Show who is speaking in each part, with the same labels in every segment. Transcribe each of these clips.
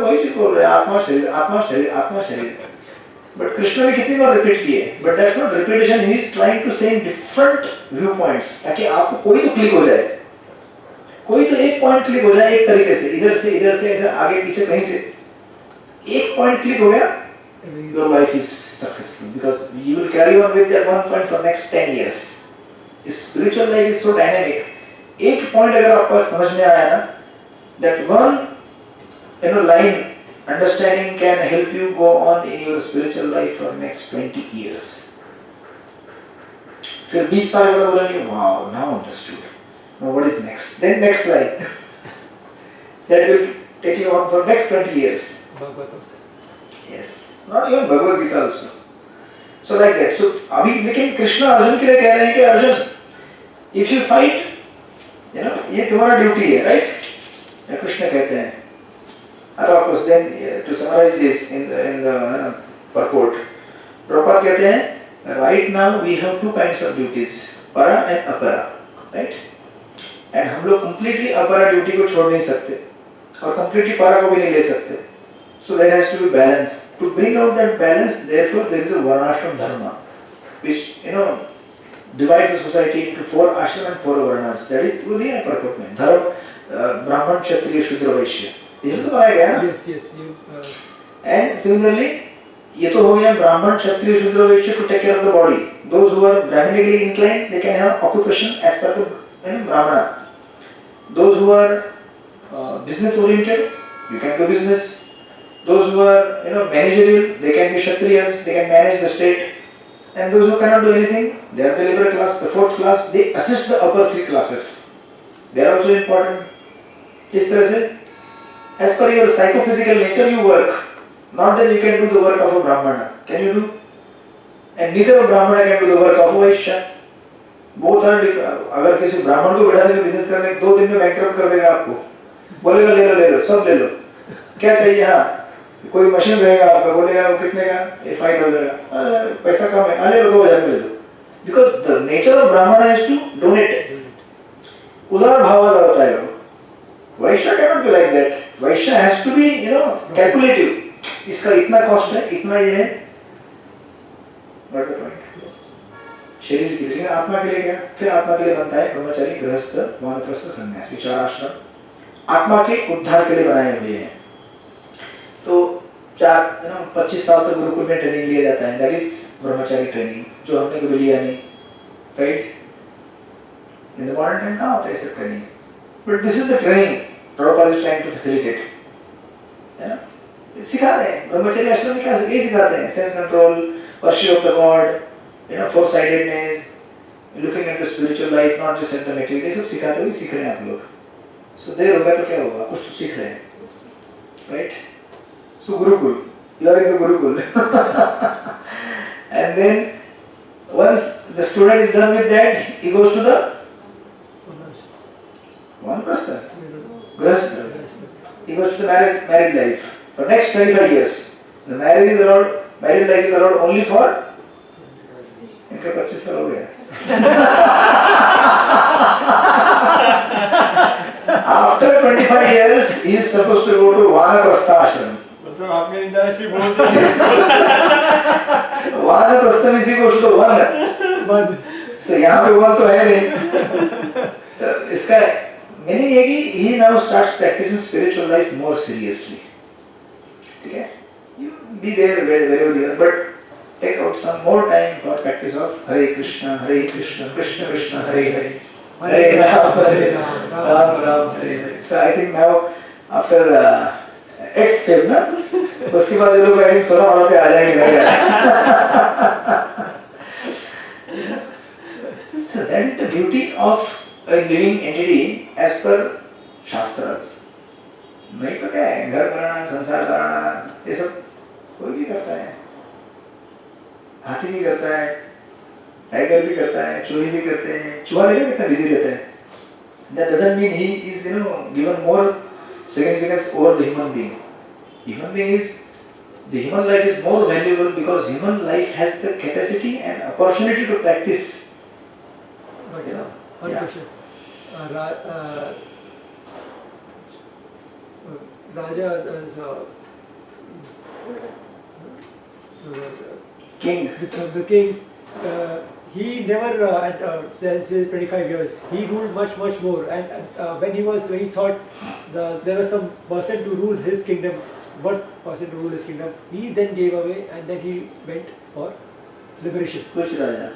Speaker 1: वही चीज बोल रहे हैं, आत्मा शरीर, आत्मा शरीर, आत्मा शरीर। बट कृष्ण ने कितनी बार रिपीट किए, but that's not repetition, he is trying to say in different view points, ताकि आपको कोई तो क्लिक हो जाए, कोई तो एक पॉइंट क्लिक हो जाए, एक तरीके से इधर से ऐसे आगे पीछे कहीं से एक पॉइंट क्लिक हो गया, your life is successful, because you will carry on with that one point for next 10 years। Spiritual life is so dynamic, एक पॉइंट अगर आपको समझ में आया ना, that one line understanding can help you go on in your spiritual life for next 20 years। फिर 20 साल बाद बोलेंगे wow, now understood, now what is next, then next line that will take you on for next 20 years। yes, not even Bhagavad Gita also, so like that। so अभी लेकिन कृष्ण अर्जुन के लिए कह रहे हैं कि अर्जुन if you fight, ये तुम्हारा ड्यूटी है, राइट, कृष्ण कहते हैं। And of course, then to summarize this in the purport, Prabhupada कहते हैं, right now we have two kinds of duties, para and apara, right? And हम लोग completely apara duty को छोड़ नहीं सकते, और completely para को भी नहीं ले सकते। So there has to be balance. To bring out that balance, therefore there is a varnashram dharma, which divides the society into 4 ashram and 4 varnas. That is वो दिया है purport में, धर्म, ब्राह्मण, क्षत्रिय, शूद्र, वैश्य, ये तो बनाया गया ना। एंड सिमिलरली ये तो हो गया ब्राह्मण, Kshatriya, Shudra, Vaishya to take care of the body. Those who are brahminically inclined they can have occupation as per the Brahmana. Those who are business oriented, you can do business. Those who are managerial, they can be Kshatriyas, they can manage the state. And those who can not do anything, they are the liberal class, the 4th class, they assist the upper 3 classes, they are also important. इस तरह से as per your psychophysical nature you work, not that you can do the work of a brahmana, can you do? And neither a brahmana can do the work of a vaishya, both are different। अगर किसी ब्राह्मण को बिठा देंगे business करने, 2 दिन में bankrupt कर देगा आपको, बोलेगा ले लो सब ले लो, क्या चाहिए, हाँ कोई मशीन रहेगा आपका, बोलेगा वो कितने का, ये 5,000 का, पैसा कम है, ले लो 2,000 में ले लो, because the nature of brahmana is to donate, उदार भाव वाला होता है वो। वैश्य cannot be like that, Vysya has to be calculative, इसका इतना कॉस्ट है, इतना ये है, what the point? yes। शरीर के लिए, आत्मा के लिए क्या, फिर आत्मा के लिए बनता है ब्रह्मचारी, गृहस्थ, वानप्रस्थ, सन्यासी, 4 आश्रम आत्मा के उद्धार के लिए बनाए हुए हैं। तो 25 साल तक गुरुकुल में ट्रेनिंग लिया जाता है, दैट इज ब्रह्मचारी ट्रेनिंग, जो हमने कभी लिया नहीं, right. In the modern time कहाँ होता है ऐसे training, but this is the training Prabhupada is trying to facilitate, है ना। सिखा रहे हैं ब्रह्मचर्य आश्रम में, क्या ये सिखाते हैं, sense control, worship of the God, four-sidedness, looking at the spiritual life, not just at the material, ये सब सिखाते हुए सीख रहे हैं आप लोग। So देर होगा तो क्या होगा, कुछ तो सीख रहे हैं, right? So Gurukul, you are in the Gurukul, and then once the student is done with that, he goes to the Vanaprastha, Grahastha. He goes to the married life for next 25 years. The married life is allowed only for इनका 25 साल हो गया। After 25 years, he is supposed to go to Vanaprastha ashram। मतलब आपने industry बोल दी। Vanaprastha means he goes to one। So यहाँ पे one तो है नहीं। इसका meaning है कि he now starts practicing spiritual life more seriously, ठीक है। You be there wherever you are, but take out some more time for practice of Hare Krishna, Krishna Krishna, Hare Hare, Hare Ram, Ram Ram, Hare Hare। So I think now after 8th Feb ना, उसके बाद ये लोग आई 16 वाला पे आ जाएंगे। So that is the beauty of a living entity as per shastras. नहीं तो क्या है, घर बनाना, संसार बनाना, ये सब कोई भी करता है, हाथी भी करता है, टाइगर भी करता है, चूहे भी करते हैं। चूहा देखो कितना बिजी रहता है। That doesn't mean he is given more significance over the human being. Human being is, the human life is more valuable because human life has the capacity and opportunity to practice।
Speaker 2: One question. Raja,
Speaker 1: King.
Speaker 2: the king, he never since 25 years. He ruled much more, and when he thought there was some person to rule his kingdom, he then gave away, and then he went for liberation.
Speaker 1: Which Raja?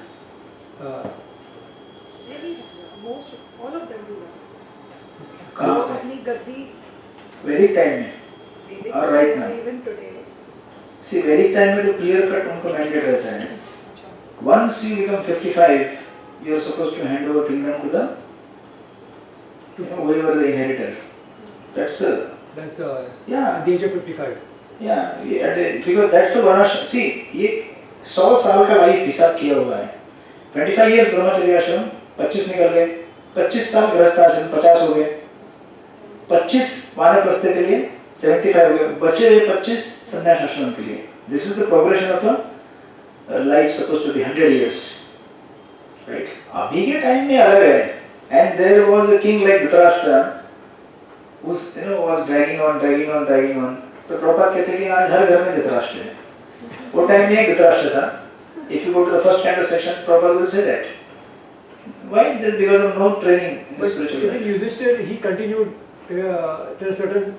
Speaker 3: Every most all of them do that.
Speaker 1: कहाँ
Speaker 3: वो
Speaker 1: पे?
Speaker 3: अपनी गद्दी
Speaker 1: Vedic time में
Speaker 3: Vedic
Speaker 1: और right now.
Speaker 3: even today.
Speaker 1: See, Vedic time में तो clear cut उनको mandate रहता है. Once you become 55, you are supposed to hand over kingdom to the whoever the inheritor. That's the
Speaker 2: That's
Speaker 1: yeah.
Speaker 2: at the age of 55.
Speaker 1: Yeah, because that's the varnashram. See, ये 100 साल का life हिसाब किया हुआ है. 25 years ब्रह्मचर्य आश्रम, 25 निकल गए. 25 साल गृहस्थ आश्रम, 50 हो गए. 25 वानप्रस्थ के लिए 75 हो गए. बचे हुए 25 संन्यास आश्रम के लिए. This is the progression of a life supposed to be 100 years. Right? अभी के टाइम में अलग है. And there was a king like Dhritarashtra who was dragging on. तो प्रभुपाद कहते हैं कि आज हर घर में धृतराष्ट्र है. वो टाइम में एक धृतराष्ट्र था. If you go to the first canto section, Prabhupada will say that. Why? Just because of no training in the
Speaker 2: But
Speaker 1: spiritual
Speaker 2: even
Speaker 1: life.
Speaker 2: Yudhishthir, he continued till a certain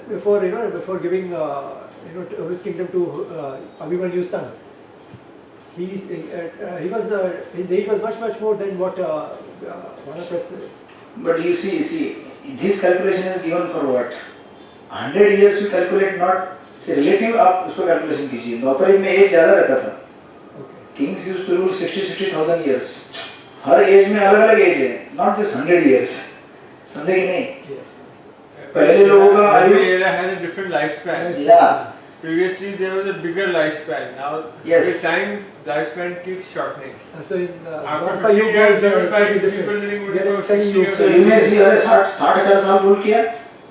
Speaker 2: before giving his kingdom to Abhimanyu's son. He was his age was much more than what Vanaprastha.
Speaker 1: But you see, this calculation is given for what? 100 years you calculate not. See, relative आप उसको calculation कीजिए. द्वापर में as ज़्यादा रहता था. Kings used to rule 60,000 years. हर age में अलग अलग एज है. Not just 100 years. समझे कि नहीं?
Speaker 2: Yes.
Speaker 1: पहले लोगों का
Speaker 4: Every
Speaker 1: आयु
Speaker 4: era has a different lifespan.
Speaker 1: Yeah.
Speaker 4: Previously there was a bigger lifespan. Now
Speaker 1: Yes.
Speaker 4: with time lifespan keeps shortening.
Speaker 2: So in
Speaker 4: After
Speaker 2: Dwapar
Speaker 4: 50
Speaker 2: Yuga
Speaker 4: years,
Speaker 2: is
Speaker 4: there were
Speaker 2: slightly
Speaker 4: people
Speaker 2: different.
Speaker 4: living
Speaker 2: We
Speaker 4: with
Speaker 2: are in
Speaker 4: 60
Speaker 2: Kali Yuga.
Speaker 4: years.
Speaker 1: So you may see अरे 60,000 साल rule किया.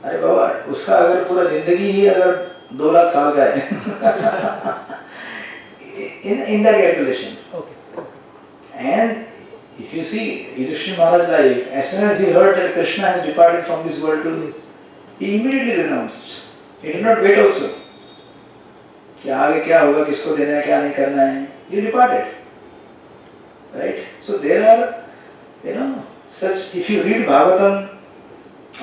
Speaker 1: अरे बाबा उसका अगर पूरा जिंदगी ही अगर 2 लाख साल का है. In that calculation.
Speaker 2: Okay.
Speaker 1: And if you see Yudhishthira Maharaj's life, as soon as he heard that Krishna has departed from this world to
Speaker 2: Yes.
Speaker 1: he immediately renounced. He did not wait also. कि आगे क्या होगा, किसको देना है, क्या नहीं करना है. He departed. Right? So there are, such. If you read Bhagavatam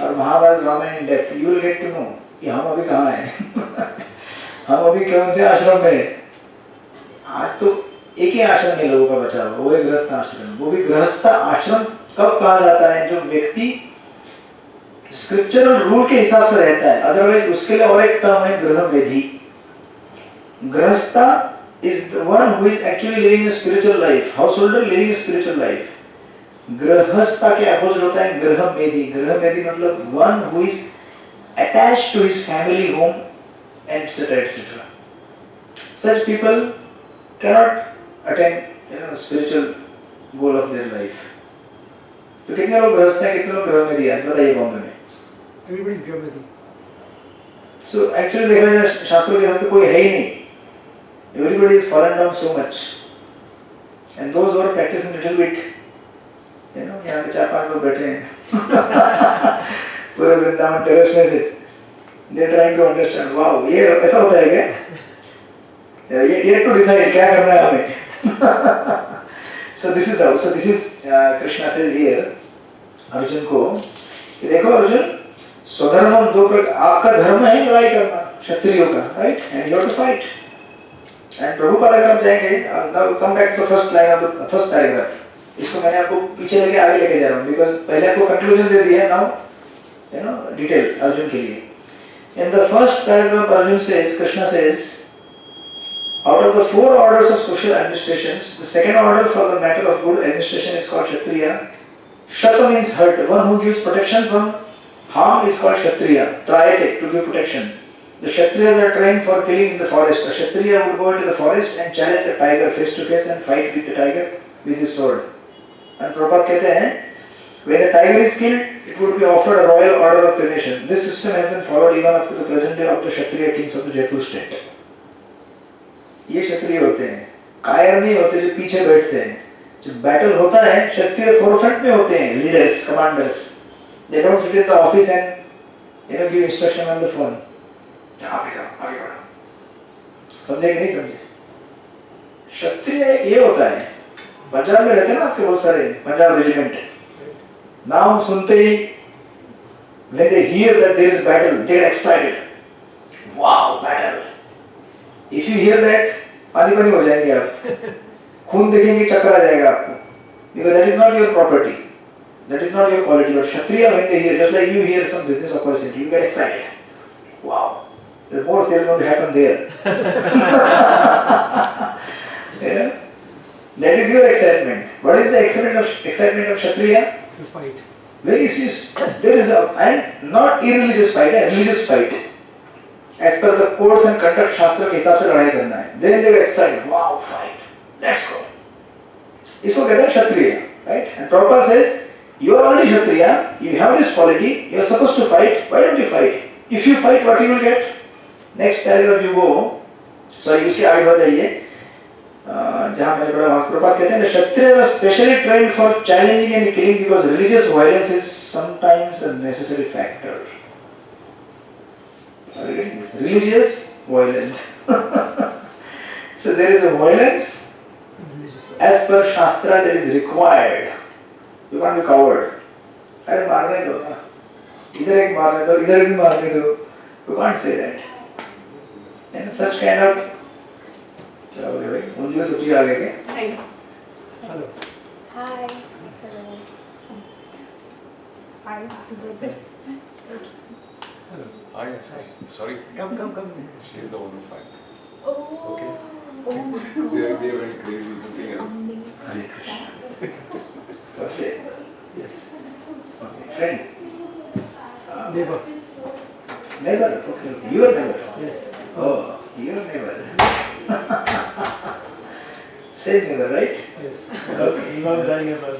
Speaker 1: or Mahabharata, Ramayana in depth, you will get to know कि हम अभी कहाँ हैं. हम अभी कौन से आश्रम में हैं. आज तो एक ही आश्रम के लोगों का बचा हुआ, वो है गृहस्थ आश्रम. वो भी गृहस्थ आश्रम कब कहा जाता है? जो व्यक्ति स्क्रिप्चरल रूल के हिसाब से रहता है. अदरवाइज उसके लिए और एक टर्म है गृह वेदी. गृहस्था is the one who is actually living a spiritual life. Householder living a spiritual life. गृहस्था के अपोजिट होता है गृह वेदी. गृह वेदी मतलब one who is attached to his family home, etc. Such people cannot attain spiritual goal of their life. तो कितने लोग गृहस्थ हैं, कितने लोग गृह में दिया बताइए बॉम्बे में.
Speaker 2: Everybody is Gramati.
Speaker 1: So actually देखा जाए शास्त्रों के हिसाब से कोई है ही नहीं. Everybody is fallen down so much, and those who are practicing little bit, यहाँ पे 4-5 लोग बैठे हैं पूरे वृंदावन टेरेस में से. They are trying to understand. Wow, ये ऐसा होता है क्या? Yet to decide क्या करना है हमें. So this is how. So this is Krishna says here Arjun को कि देखो अर्जुन, स्वधर्मम दो प्रकार. आपका धर्म है लड़ाई करना क्षत्रियों का, right? And you have to fight. And Prabhupada अगर आप जाएंगे, now come back to the first line of the first paragraph. इसको मैंने आपको पीछे लेके आगे लेके जा रहा हूँ because पहले आपको conclusion दे दिया है. Now detail अर्जुन के लिए. In the first paragraph Arjun says, Krishna says, out of the 4 orders of social administrations, the second order for the matter of good administration is called Kshatriya. Shata means hurt. One who gives protection from harm is called Kshatriya. Trayate, to give protection. The Kshatriyas are trained for killing in the forest. A Kshatriya would go into the forest and challenge a tiger face to face and fight with the tiger with his sword. And Prabhupada कहते हैं, when a tiger is killed, it would be offered a royal order of cremation. This system has been followed even up to the present day of the Kshatriya kings of the Jaipur state. ये क्षत्रिय होते हैं, कायर नहीं होते जो पीछे बैठते हैं. जब बैटल होता है क्षत्रिय फोरफ्रंट में होते हैं, leaders, commanders. They don't sit in the office and give instruction on the phone. आगे जाओ, आगे बढ़ो. समझे कि नहीं समझे? क्षत्रिय ये होता है. पंजाब में रहते हैं ना आपके बहुत सारे पंजाब रेजिमेंट. नाम सुनते ही when they hear that there is battle, they get excited. Wow, battle! If you hear that, पानी पानी हो जाएंगे आप. खून देखेंगे चक्कर आ जाएगा आपको. Because that is not your property. That is not your quality. But Kshatriya, when they hear, just like you hear some business opportunity, you get excited. Wow, there's more sales going to happen there. Yeah? That is your excitement. What is the excitement of Kshatriya?
Speaker 2: To fight.
Speaker 1: Very serious. There is and not irreligious fight, a religious fight. As per the codes and conduct शास्त्र के हिसाब से लड़ाई करना है. Then they get excited. Wow, fight. Let's go. इसको कहते हैं क्षत्रिय, right? And Prabhupada says, you are already Kshatriya, you have this quality, you are supposed to fight, why don't you fight? If you fight, what you will get? Next paragraph you go, sorry, उसके आगे बढ़ जाइए, जहाँ मैंने पढ़ा वहाँ Prabhupada कहते हैं, the Kshatriyas are specially trained for challenging and killing because religious violence is sometimes a necessary factor. Are you getting this? Religious violence. So there is a violence as per Shastra that is required. You can't be coward. अरे मारने दो ना, इधर एक मारने दो, इधर भी मारने दो. You can't say that. And such kind of क्या बोले भाई? उनकी को सब्जी आ गए क्या?
Speaker 3: नहीं.
Speaker 2: Hello.
Speaker 5: Hi. Hello.
Speaker 3: Hi, happy birthday.
Speaker 2: Hello.
Speaker 6: Hi, sorry,
Speaker 2: Come.
Speaker 6: she is the one who fight.
Speaker 5: Oh.
Speaker 6: Okay.
Speaker 5: Oh my God.
Speaker 6: They went crazy, nothing else.
Speaker 5: Amazing.
Speaker 1: Hare Krishna. Okay.
Speaker 2: Yes.
Speaker 1: Friend.
Speaker 2: Neighbor.
Speaker 1: Neighbor. Okay. Your neighbor.
Speaker 2: Yes.
Speaker 1: Oh, your neighbor. Same neighbor, right?
Speaker 2: Yes.
Speaker 1: Okay.
Speaker 4: Imam dying about.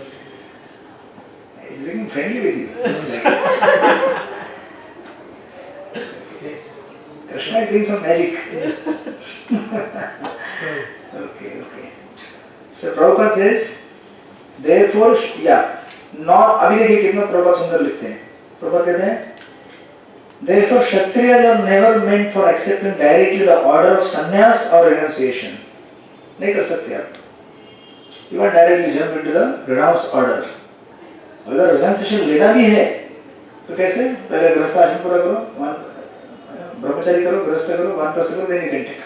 Speaker 1: He's looking friendly with you.
Speaker 2: Yes.
Speaker 1: Krishna is doing some magic.
Speaker 2: Yes. Sorry.
Speaker 1: Okay. So Prabhupada says, therefore, अभी देखिए कितना प्रभुपाद सुंदर लिखते हैं. प्रभुपाद कहते हैं, therefore Kshatriyas are never meant for accepting directly the order of sannyas or renunciation. नहीं कर सकते आप. You can't directly jump into the renounce order. अगर renunciation लेना भी है, तो कैसे? पहले गृहस्थ आश्रम पूरा करो, ब्रह्मचारी करो, गृहस्थ करो, वानप्रस्थ करो, then you can take.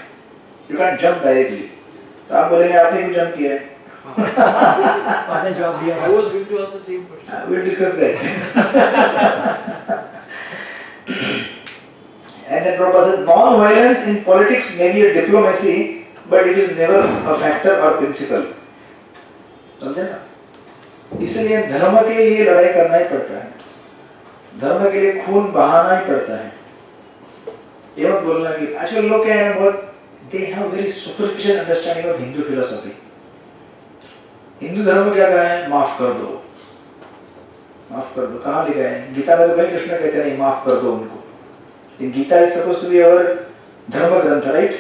Speaker 1: You can't jump directly. तो आप बोलेंगे आपने क्यों jump किया है?
Speaker 2: आपने जवाब दिया
Speaker 4: I
Speaker 2: था.
Speaker 4: was going to ask the same question.
Speaker 1: We'll discuss that. And then Prabhupada said, non-violence in politics may be a diplomacy, but it is never a factor or principle. समझे ना? इसलिए धर्म के लिए लड़ाई करना ही पड़ता है. धर्म के लिए खून बहाना ही पड़ता है. ये मत बोलना कि आजकल लोग क्या है ना बहुत they have very superficial understanding of Hindu philosophy. Hindu धर्म में क्या कहा है? माफ कर दो. माफ कर दो. कहाँ लिखा है? गीता में तो भाई कृष्ण कहते नहीं माफ कर दो उनको. Gita is supposed to be our धर्म ग्रंथ, right?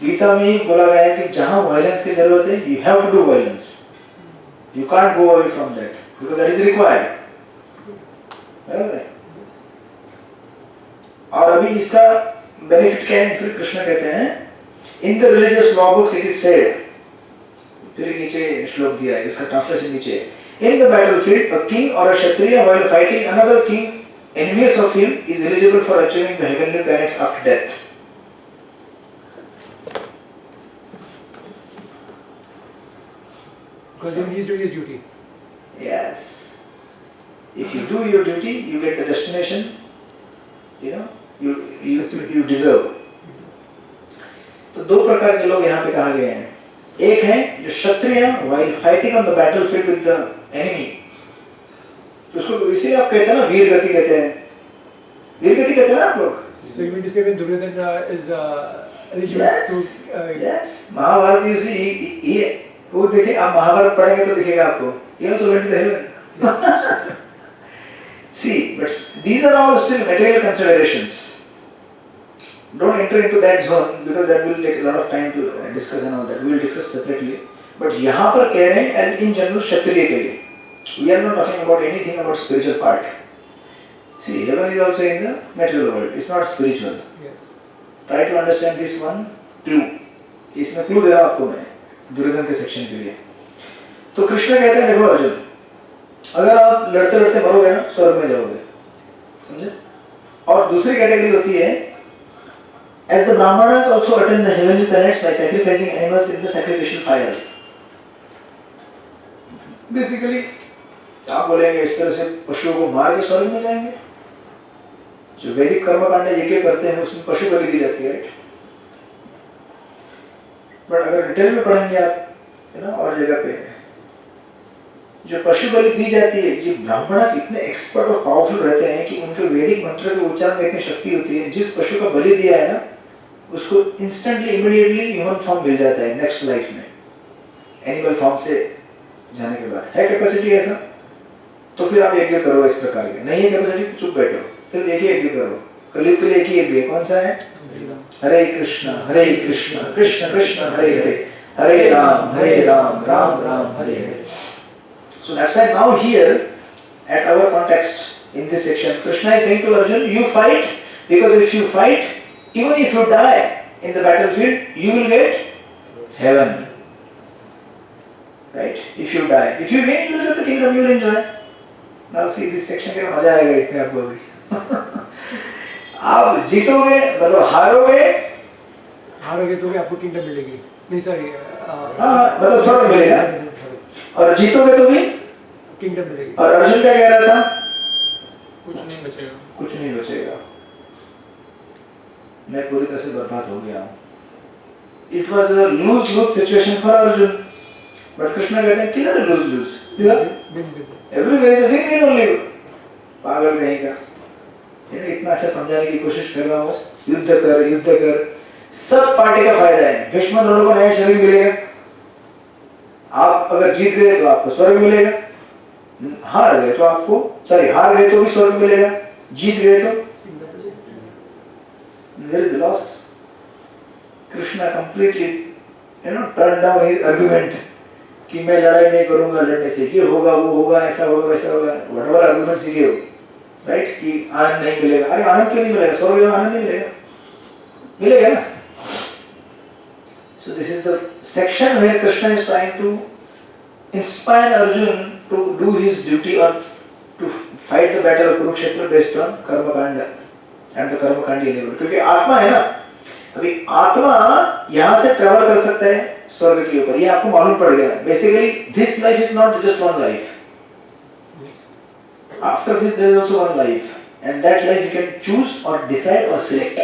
Speaker 1: गीता में ही बोला गया है कि जहाँ वायलेंस की जरूरत है, you have to do violence. You can't go away from that because that is required. और अभी इसका बेनिफिट क्या है? फिर कृष्ण कहते हैं, in the religious law books it is said. फिर नीचे श्लोक दिया है, इसका ट्रांसलेशन नीचे है. In the battlefield, a king or a kshatriya while fighting another king envious of him is eligible for achieving the heavenly planets after death.
Speaker 2: Because he is doing his duty.
Speaker 1: Yes. If you do your duty, you get the destination. You deserve. तो दो प्रकार के लोग यहाँ पे कहा गए हैं. एक है जो क्षत्रिय while fighting on the battlefield with the enemy. उसको इसीलिए आप कहते हैं ना वीर गति कहते हैं. वीर गति कहते हैं ना आप लोग.
Speaker 2: So you mean to say when Duryodhana is eligible
Speaker 1: Yes.
Speaker 2: to
Speaker 1: Yes. Mahabharat ये वो देखिए आप महाभारत पढ़ेंगे तो दिखेगा आपको. ये also went to the heaven. See, but these are all still material considerations. Don't enter into that zone because that will take a lot of time to discuss and all that. We will discuss separately. But यहाँ पर कह रहे हैं as in general क्षत्रिय के लिए. We are not talking about anything about spiritual part. See, heaven is also in the material world. It's not spiritual.
Speaker 2: Yes.
Speaker 1: Try to understand this one clue. इसमें clue दे रहा हूँ आपको मैं दुर्योधन के section के लिए. तो कृष्ण कहते हैं देखो अर्जुन, अगर आप लड़ते लड़ते मरोगे ना स्वर्ग में जाओगे, समझे? और दूसरी कैटेगरी होती है, as the Brahmanas also attend the heavenly planets by sacrificing animals in the sacrificial fire. Basically, आप बोलेंगे इस तरह से पशुओं को मार के स्वर्ग में जाएंगे. जो वैदिक कर्मकांड यज्ञ करते हैं उसमें पशु बलि दी जाती है, राइट? बट अगर डिटेल में पढ़ेंगे आप, है ना, और जगह पे जो पशु बलि दी जाती है, ये ब्राह्मण इतने एक्सपर्ट और पावरफुल रहते हैं कि उनके वैदिक मंत्र के उच्चारण में इतनी शक्ति होती है, जिस पशु का बलि दिया है ना उसको इंस्टेंटली इमीडिएटली ह्यूमन फॉर्म मिल जाता है नेक्स्ट लाइफ में, एनिमल फॉर्म से जाने के बाद. है कैपेसिटी ऐसा? तो फिर आप यज्ञ करो इस प्रकार के. नहीं है कैपेसिटी तो चुप बैठो, सिर्फ एक ही यज्ञ करो. कलयुग के लिए एक ही यज्ञ. कौन सा है? हरे कृष्ण कृष्ण कृष्ण हरे हरे, हरे Ram Ram Ram Hare Hare. So that's why now here at our context in this section, Krishna is saying to Arjun, you fight, because if you fight, even if you die in the battlefield, you will get heaven. Right? If you die. If you win, you will get the kingdom, you will enjoy. Now see this section के मजा आएगा इसमें आपको भी. आप जीतोगे मतलब हारोगे
Speaker 2: तो भी आपको किंगडम मिलेगी. नहीं सॉरी.
Speaker 1: हाँ मतलब स्वर्ग मिलेगा. और जीतोगे तो भी
Speaker 2: किंगडम मिलेगी.
Speaker 1: और अर्जुन क्या कह रहा था?
Speaker 4: कुछ नहीं बचेगा.
Speaker 1: कुछ नहीं बचेगा. मैं पूरी तरह से बर्बाद हो गया हूँ. It was a lose-lose situation for Arjun. But Krishna कहते हैं किधर है lose-lose? Everywhere is a win-win only. पागल कहीं का. इतना अच्छा समझाने की कोशिश कर रहा हूँ. युद्ध कर. सब पार्टी का फायदा है. भीष्म द्रोण को नया शरीर मिलेगा. आप अगर जीत गए तो आपको स्वर्ग मिलेगा. हार गए तो भी स्वर्ग मिलेगा. जीत गए तो where is the loss? Krishna completely, turned down his argument कि मैं लड़ाई नहीं करूंगा, लड़ने से ये होगा वो होगा ऐसा होगा वैसा होगा. whatever arguments he gave, right? कि आनंद नहीं मिलेगा. अरे आनंद क्यों नहीं मिलेगा? स्वर्ग में आनंद नहीं मिलेगा ना. So this is the section where Krishna is trying to inspire Arjun to do his duty or to fight the battle of Kurukshetra based on karma kanda and the karma kandi level. क्योंकि आत्मा है ना, अभी आत्मा यहाँ से travel कर सकता है स्वर्ग के ऊपर. ये आपको मालूम पड़ गया. Basically this life is not just one life. After this there is also one life and that life you can choose और डिसाइड और सिलेक्ट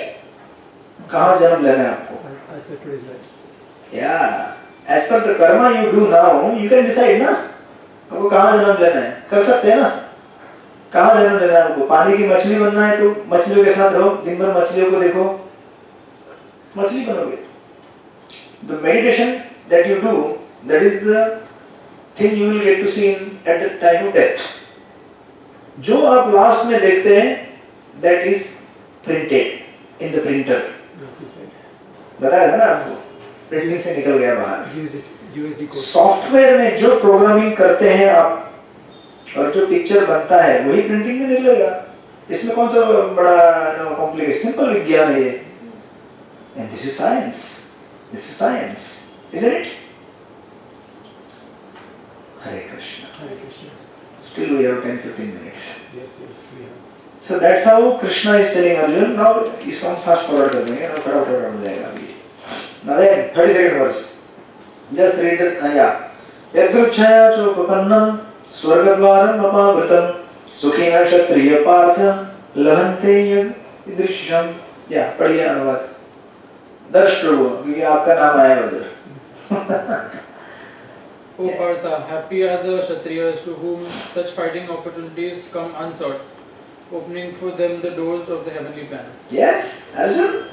Speaker 1: कहाँ जन्म लेना है आपको. Yeah, as per the karma you do now, you can decide ना आपको कहाँ जन्म लेना है. कर सकते हैं ना. कहाँ जन्म लेना है आपको. पानी की मछली बनना है तो मछलियों के साथ रहो, दिन भर मछलियों को देखो, मछली बनोगे. The meditation that you do, that is the thing you will get to see at the time of death. जो आप लास्ट में देखते हैं, that is printed in the printer. बताया था ना आपको. प्रिंटिंग से निकल गया बाहर. सॉफ्टवेयर में जो प्रोग्रामिंग करते हैं आप और जो पिक्चर बनता है वही प्रिंटिंग में निकलेगा. इसमें कौन सा बड़ा कॉम्प्लिकेशन. सिंपल विज्ञान है ये. And this is science, isn't it? Hare Krishna. Still we have 10-15 minutes.
Speaker 2: Yes, we have.
Speaker 1: So that's how Krishna is telling Arjun. Now इसको हम fast forward कर देंगे. ना फटाफट हो जाएगा अभी. Now then 32nd verse. Just read it. यदृच्छया चोपपन्नं स्वर्गद्वारम् अपावृतं सुखिनः क्षत्रिय पार्थ लभन्ते यदृच्छम्. या पढ़िए अनुवाद. दर्श प्रभु क्योंकि आपका नाम आया उधर.
Speaker 4: O Partha, happy are the Kshatriyas to whom such fighting opportunities come unsought, opening for them the doors of the heavenly planets.
Speaker 1: Yes, Arjun.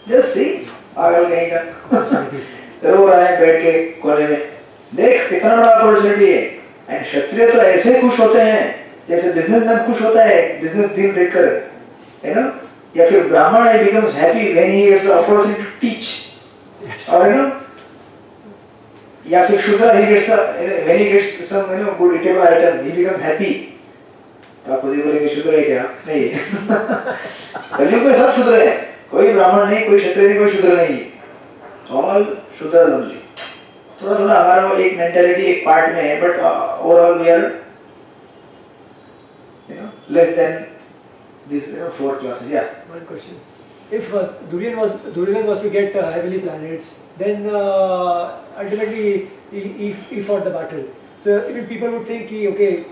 Speaker 1: Just see. पागल कहीं का. रो रहा है बैठ के कोने में. देख कितना बड़ा अपॉर्चुनिटी है. एंड क्षत्रिय तो ऐसे खुश होते हैं जैसे बिजनेसमैन खुश होता है बिजनेस डील देखकर, है ना. या फिर ब्राह्मण ही becomes happy when he gets the opportunity to teach. और है ना. या फिर शूद्र he gets the when he gets some good eatable item he becomes happy. तो आप खुद ही बोलेंगे शूद्र है क्या? नहीं है। कलयुग में सब शूद्र है, कोई ब्राह्मण नहीं, कोई क्षत्रिय नहीं, कोई शूद्र नहीं, ऑल शूद्र ओनली। थोड़ा थोड़ा हमारा वो एक मेंटालिटी एक पार्ट में है, but overall we are less than this 4 classes. Yeah.
Speaker 2: One question. If Duryodhan was to get heavenly planets, then ultimately he fought the battle. So even people would think, okay,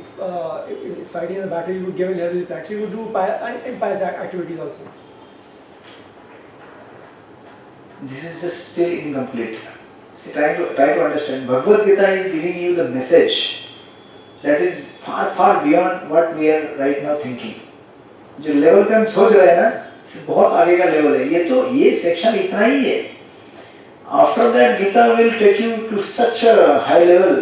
Speaker 2: if he's fighting in the battle, he would give heavenly planets. He would do impious activities also.
Speaker 1: This is just still incomplete. See, try to understand. Bhagavad Gita is giving you the message that is far beyond what we are right now thinking. जो level पे हम सोच रहे हैं ना, इससे बहुत आगे का लेवल है। ये सेक्शन इतना ही है। After that, Gita will take you to such a high level.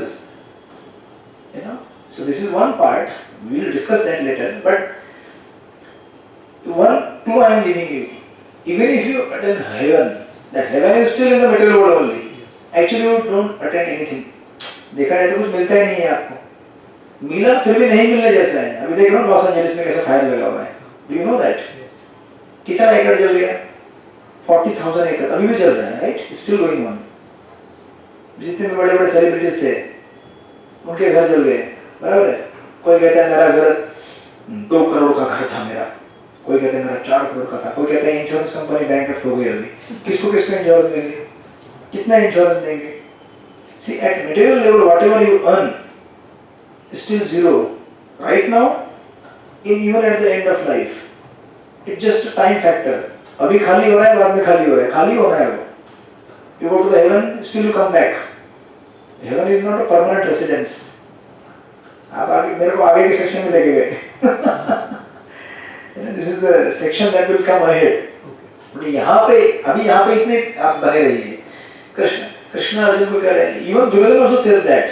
Speaker 1: You know. So this is one part. We will discuss that later. But one clue I am giving you. Even if you attend heaven, that heaven is still in the material world only.
Speaker 2: Yes.
Speaker 1: Actually, you don't attend anything. देखा जाए तो कुछ मिलता ही नहीं है आपको। मिला फिर भी नहीं मिलने जैसा है। अभी देख रहे हो लॉस एंजलिस में कैसा फायर लगा हुआ है। Do you know that?
Speaker 2: Yes.
Speaker 1: कितना एकड़ जल गया? 40,000 एकड़ अभी भी चल रहा है, right? Still going on. जितने भी बड़े-बड़े सेलिब्रिटीज थे, उनके घर जल गए, बराबर है? कोई कहता है मेरा घर 2 करोड़ का घर था मेरा, कोई कहता है मेरा 4 करोड़ का था, कोई कहता है इंश्योरेंस कंपनी बैंकरप्ट हो गई अभी। किसको इंश्योरेंस देंगे? कितना इंश्योरेंस देंगे? See, at material level, whatever you earn is still zero. Right now, even at the end of life, it's just a time factor. अभी खाली हो रहा है, बाद में खाली हो रहा है, खाली होना है वो. You go to the heaven, still you come back. Heaven is not a permanent residence. आप आगे मेरे को आगे के सेक्शन में लेके गए. This is the section that will come ahead. यहाँ पे अभी यहाँ पे इतने आप बने रहिए. कृष्ण अर्जुन को कह रहे हैं. Even Duryodhana also says that.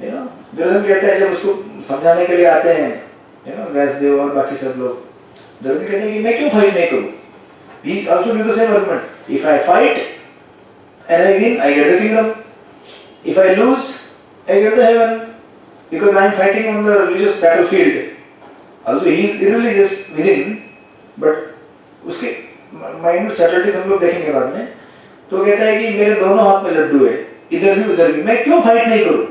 Speaker 1: You know, Duryodhan कहता है जब उसको समझाने के लिए आते हैं, you know, व्यासदेव और बाकी सब लोग, दुर्योधन कहते हैं कि मैं क्यों फाइट नहीं करूँ? He also gives the same argument. If I fight and I win, I get the kingdom. If I lose, I get the heaven, because I am fighting on the religious battlefield. Although he is irreligious within, but उसके minute subtleties हम लोग देखेंगे बाद में. तो कहता है कि मेरे दोनों हाथ में लड्डू है, इधर भी उधर भी, मैं क्यों फाइट नहीं करूँ?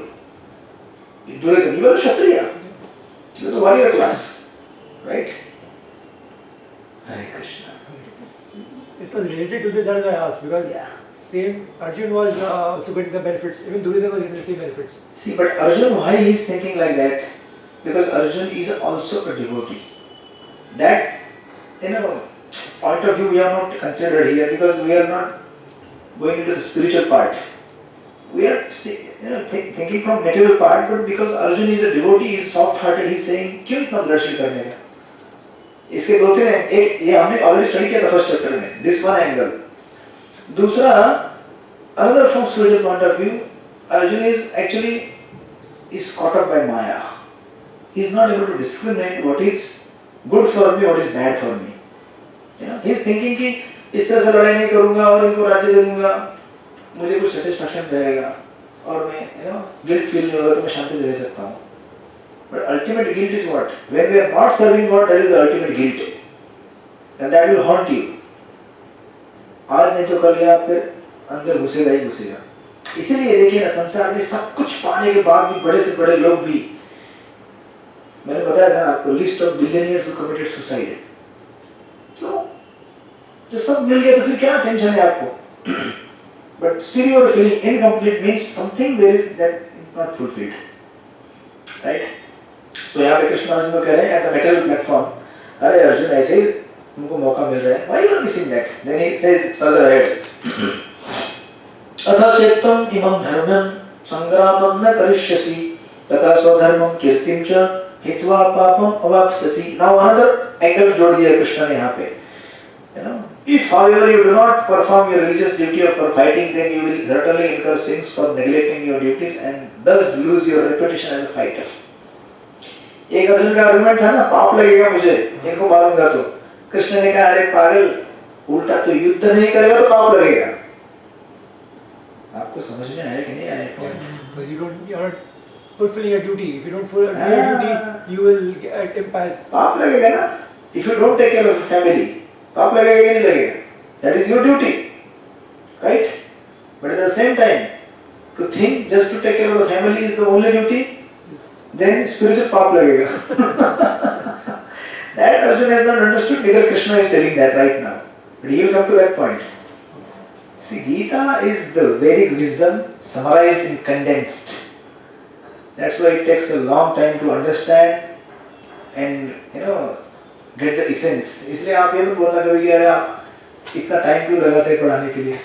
Speaker 1: Duryodhan, he was a Kshatriya. He was a warrior class, right? Hare Krishna.
Speaker 2: It was related to this, that is why I asked, because same Arjun was also getting the benefits, even Duryodhana was getting the same benefits.
Speaker 1: See, but Arjun, why he is thinking like that? Because Arjun is also a devotee. That, point of view we have not considered here, because we are not going into the spiritual part. We are thinking from material part, but because Arjun is a devotee, he is soft-hearted, he is saying, क्यों इतना bloodshed करने का? इसके 2-3 एक ये हमने already study किया था first chapter में. This one angle. दूसरा, another from spiritual point of view, Arjun is caught up by Maya. He is not able to discriminate what is good for me, what is bad for me. He is thinking कि इस तरह से लड़ाई नहीं करूँगा और इनको राज्य दे दूँगा, मुझे कुछ satisfaction रहेगा और मैं guilt feel नहीं होगा तो मैं शांति से रह सकता हूँ. But ultimate guilt is what? When we are not serving God, that is the ultimate guilt, and that will haunt you. आज नहीं तो कल या फिर अंदर घुसेगा ही घुसेगा. इसीलिए देखिए ना, संसार में सब कुछ पाने के बाद भी बड़े से बड़े लोग भी, मैंने बताया था ना आपको, list of billionaires who committed suicide. क्यों? तो सब मिल गया तो फिर क्या टेंशन है आपको? But still you are feeling incomplete means something there is that is not fulfilled, right? So यहाँ पे कृष्ण अर्जुन को कह रहे हैं at the material platform, अरे अर्जुन ऐसे ही तुमको मौका मिल रहा है, why you are missing that? Then he says further ahead, अथ चेत्तम इमं धर्मं संग्रामं न करिष्यसि तथा स्वधर्मं कीर्तिं च हित्वा पापम अवाप्स्यसि. Now another angle जोड़ दिया कृष्ण ने यहाँ पे. If however you do not perform your religious duty of for fighting, then you will certainly incur sins for neglecting your duties and thus lose your reputation as a fighter. एक अर्जुन का argument था ना, पाप लगेगा मुझे इनको मारूंगा तो. कृष्ण ने कहा अरे पागल, उल्टा तो युद्ध नहीं करेगा तो पाप लगेगा. आपको समझ में आया कि नहीं आया?
Speaker 2: Because you are fulfilling your duty. If you don't fulfill your duty, you will get impasse.
Speaker 1: पाप लगेगा ना. If you don't take care of your family, पाप लगेगा या नहीं लगेगा? That is your duty, right? But at the same time, to think just to take care of the family is the only duty, then spiritual पाप लगेगा. That Arjuna has not understood. Neither Krishna is telling that right now. But he will come to that point. See, Gita is the Vedic wisdom summarized and condensed. That's why it takes a long time to understand and get the essence. इसलिए आप ये मत बोलना कभी कि अरे आप इतना टाइम क्यों लगाते हैं पढ़ाने के लिए?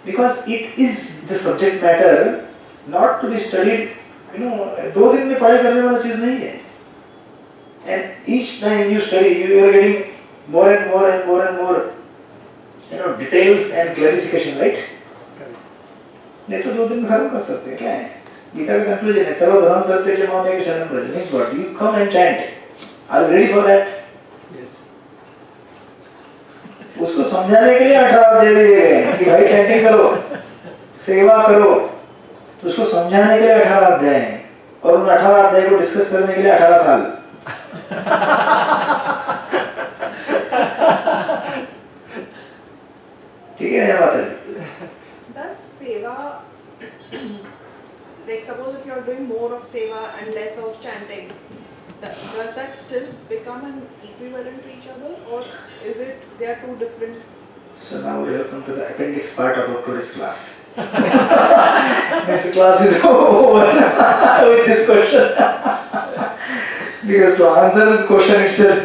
Speaker 1: Because it is the subject matter not to be studied. 2 दिन में पढ़ाई करने वाला चीज नहीं है. And each time you study, you are getting more and more and more and more, details and clarification, right? नहीं तो 2 दिन में खत्म कर सकते हैं. क्या है? गीता का कंक्लूजन है सर्वधर्म परित्यज्य मां एव शरणं Vraj. Means what? You come and chant. Are you ready for that?
Speaker 2: Yes.
Speaker 1: उसको समझाने के लिए 18 दे दिए गए कि भाई चैंटिंग करो, सेवा करो. उसको समझाने के लिए 18 अध्याय हैं और उन 18 अध्याय को डिस्कस करने के लिए 18 साल. ठीक है ना बात है?
Speaker 3: Does seva, like suppose if you are doing more of seva and less of chanting, does that still become an equivalent to each other, or is it they are two different?
Speaker 1: So now we have come to the appendix part about today's class. Next class is over with this question. Because to answer this question itself,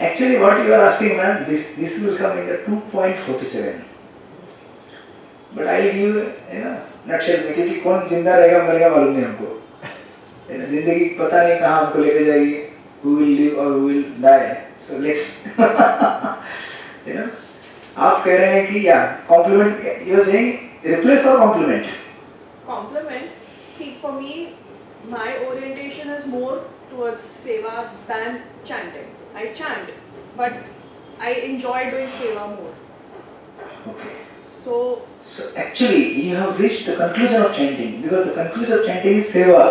Speaker 1: actually what you are asking, man, this will come in the 2.47. But I'll give you, nutshell में क्योंकि कौन जिंदा रहेगा मरेगा मालूम नहीं हमको. जिंदगी पता नहीं कहाँ हमको लेके जाएगी. Who will live or who will die? So let's, आप कह रहे हैं कि compliment. You are saying replace or compliment?
Speaker 3: Compliment. See, for me, my orientation is more towards seva than chanting. I chant, but I enjoy doing seva more.
Speaker 1: Okay.
Speaker 3: So
Speaker 1: Actually, you have reached the conclusion of chanting because the conclusion of chanting is seva.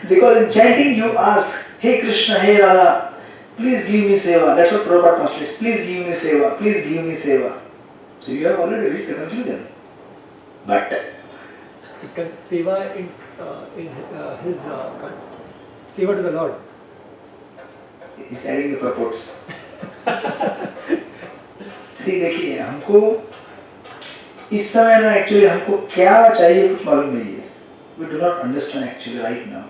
Speaker 1: Because in chanting you ask, hey Krishna, hey Radha, please give me seva. That's what Prabhupada translates. Please give me seva. Please give me seva. So you have already reached the conclusion. But
Speaker 2: Seva in his seva to the Lord.
Speaker 1: he's adding the purports. See, देखिए हमको इस समय ना actually हमको क्या चाहिए कुछ मालूम नहीं है. We do not understand actually right now.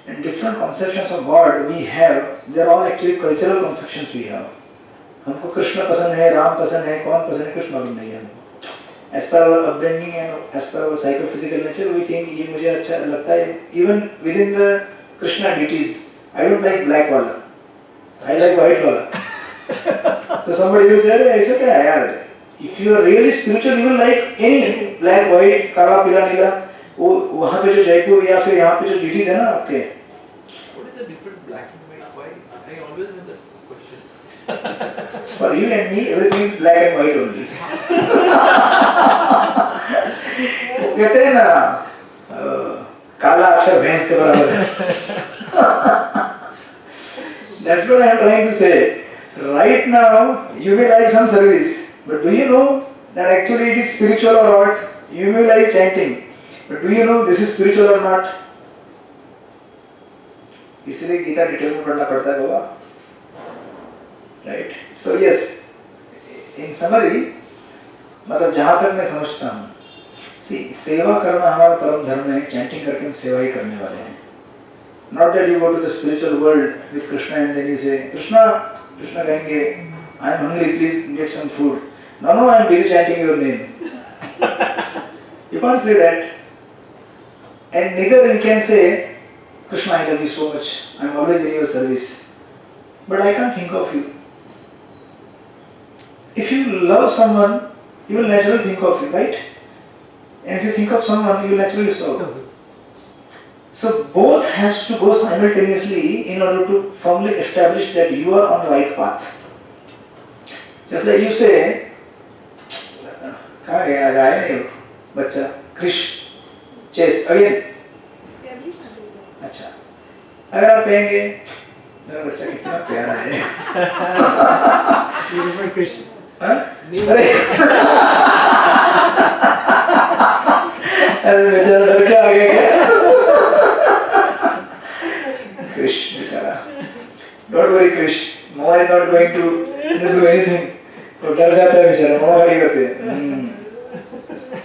Speaker 1: And different conceptions of God we have, they are all actually cultural conceptions we have. हमको कृष्ण पसंद है, राम पसंद है, कौन पसंद है कुछ मालूम नहीं है हमको. As per our upbringing and as per our psychophysical nature, we think ये मुझे अच्छा लगता है. Even within the Krishna deities, I don't like black वाला, I like white वाला. So somebody will say, अरे ऐसा क्या है यार? If you are really spiritual, you will like any black, white, काला, पीला, नीला. वो वहाँ पे जो जयपुर या फिर यहाँ पे जो deities है ना आपके.
Speaker 7: What is the difference black and white? Why? I always have that question.
Speaker 1: For you and me, everything is black and white only. वो कहते हैं ना काला अक्षर भैंस के बराबर है. That's what I am trying to say. Right now, you may like some service, but do you know that actually it is spiritual or not? You may like chanting, but do you know this is spiritual or not? इसलिए Gita detail में पढ़ना पड़ता है बाबा. Right? So yes, in summary, मतलब जहाँ तक मैं समझता हूँ, see, सेवा करना हमारा परम धर्म है. चैंटिंग करके हम सेवा ही करने वाले हैं. Not that you go to the spiritual world with Krishna and then you say, Krishna कहेंगे, I am hungry, please get some food. No, I am busy chanting your name. You can't say that. And neither you can say, Krishna, I love you so much. I am always in your service. But I can't think of you. If you love someone, you will naturally think of you, right? And if you think of someone, you will naturally serve. So both has to go simultaneously in order to firmly establish that you are on the right path. Just like you say, कहाँ गया? आज आया नहीं वो बच्चा Krrish chess again. अच्छा, अगर आप कहेंगे मेरा बच्चा कितना प्यारा है,
Speaker 2: You remember Krish?
Speaker 1: हाँ? अरे अरे बेचारा डर के आ गया क्या? क्रिश बेचारा, don't worry Krish, mama is not going to do anything. वो डर जाता है बेचारा, मम्मा क्या करते हैं?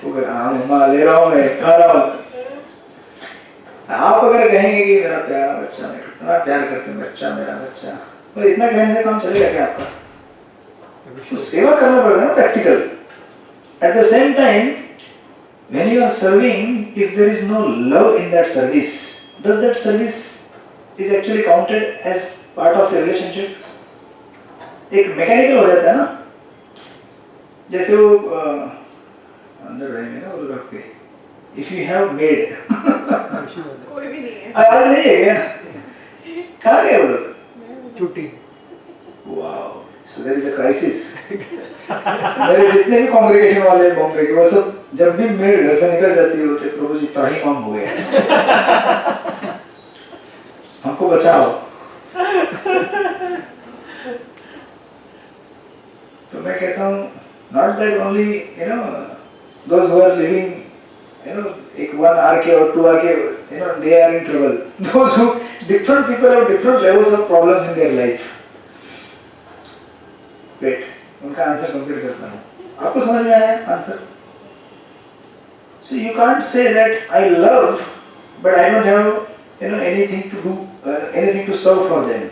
Speaker 1: वो कहता हाँ मम्मा ले रहा हूँ, मैं खा रहा हूँ। आप अगर कहेंगे कि मेरा प्यारा बच्चा, मैं कितना प्यार करते हैं बच्चा, मेरा बच्चा, तो इतना कहने से काम चलेगा क्या आपका? तो सेवा करना पड़ेगा ना practical. At the same time when you are serving, if there is no love in that service, does that service is actually counted as part of your relationship? एक मैकेनिकल हो जाता है ना, जैसे वो अंदर रहेंगे ना वो रख पे, if you have maid
Speaker 3: कोई भी नहीं है।
Speaker 1: आज नहीं है क्या? कहाँ गए वो लोग?
Speaker 2: छुट्टी।
Speaker 1: Wow, so there is a crisis. मेरे जितने भी कॉन्ग्रेगेशन वाले हैं बॉम्बे के, वो सब जब भी मेड घर से निकल जाती है होते प्रभु जी त्राहिमाम हो गए, हमको बचाओ। तो मैं कहता हूँ not that only you know those who are living you know एक 1 RK or 2 RK you know they are in trouble. Those who different people have different levels of problems in their life. Wait, उनका answer complete करता हूँ। आपको समझ में आया answer? So you can't say that I love, but I don't have you know anything to do, anything to serve for them.